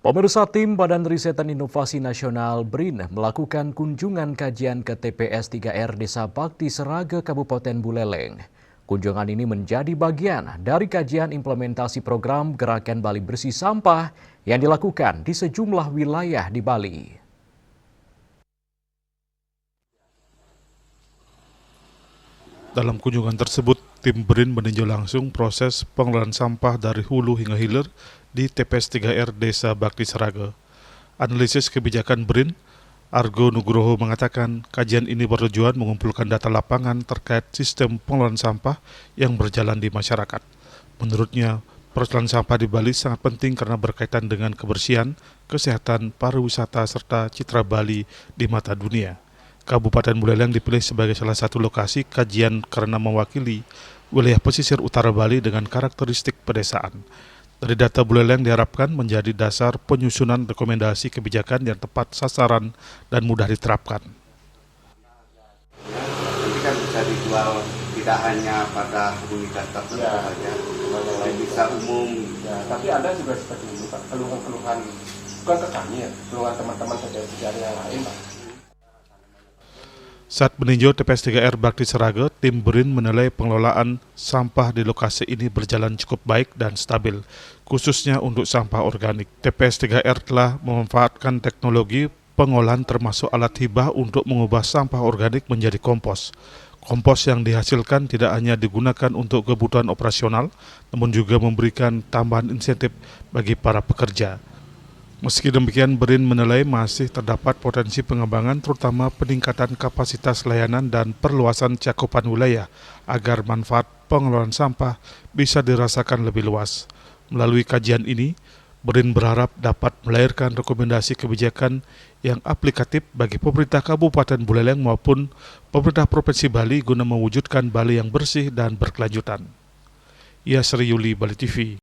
Pemirsa, tim Badan Riset dan Inovasi Nasional BRIN melakukan kunjungan kajian ke TPS 3R Desa Bakti Seraga Kabupaten Buleleng. Kunjungan ini menjadi bagian dari kajian implementasi program Gerakan Bali Bersih Sampah yang dilakukan di sejumlah wilayah di Bali. Dalam kunjungan tersebut, tim BRIN meninjau langsung proses pengelolaan sampah dari hulu hingga hilir di TPS 3R Desa Bakti Seraga. Analisis kebijakan BRIN, Argo Nugroho mengatakan kajian ini bertujuan mengumpulkan data lapangan terkait sistem pengelolaan sampah yang berjalan di masyarakat. Menurutnya, persoalan sampah di Bali sangat penting karena berkaitan dengan kebersihan, kesehatan, pariwisata, serta citra Bali di mata dunia. Kabupaten Buleleng dipilih sebagai salah satu lokasi kajian karena mewakili wilayah pesisir utara Bali dengan karakteristik pedesaan. Dari data Buleleng diharapkan menjadi dasar penyusunan rekomendasi kebijakan yang tepat sasaran dan mudah diterapkan. Nanti kan bisa dijual tidak hanya pada komunitas tertentu saja, bisa umum. Ya, tapi ada juga seperti ini, Pak, keluhan-keluhan, bukan ke kami ya, keluhan teman-teman saja yang lain, Pak. Saat meninjau TPS 3R Bakti Seraga, tim BRIN menilai pengelolaan sampah di lokasi ini berjalan cukup baik dan stabil, khususnya untuk sampah organik. TPS 3R telah memanfaatkan teknologi pengolahan termasuk alat hibah untuk mengubah sampah organik menjadi kompos. Kompos yang dihasilkan tidak hanya digunakan untuk kebutuhan operasional, namun juga memberikan tambahan insentif bagi para pekerja. Meski demikian, BRIN menilai masih terdapat potensi pengembangan terutama peningkatan kapasitas layanan dan perluasan cakupan wilayah agar manfaat pengelolaan sampah bisa dirasakan lebih luas. Melalui kajian ini, BRIN berharap dapat melahirkan rekomendasi kebijakan yang aplikatif bagi pemerintah Kabupaten Buleleng maupun pemerintah Provinsi Bali guna mewujudkan Bali yang bersih dan berkelanjutan. Yasri Yuli, Bali TV.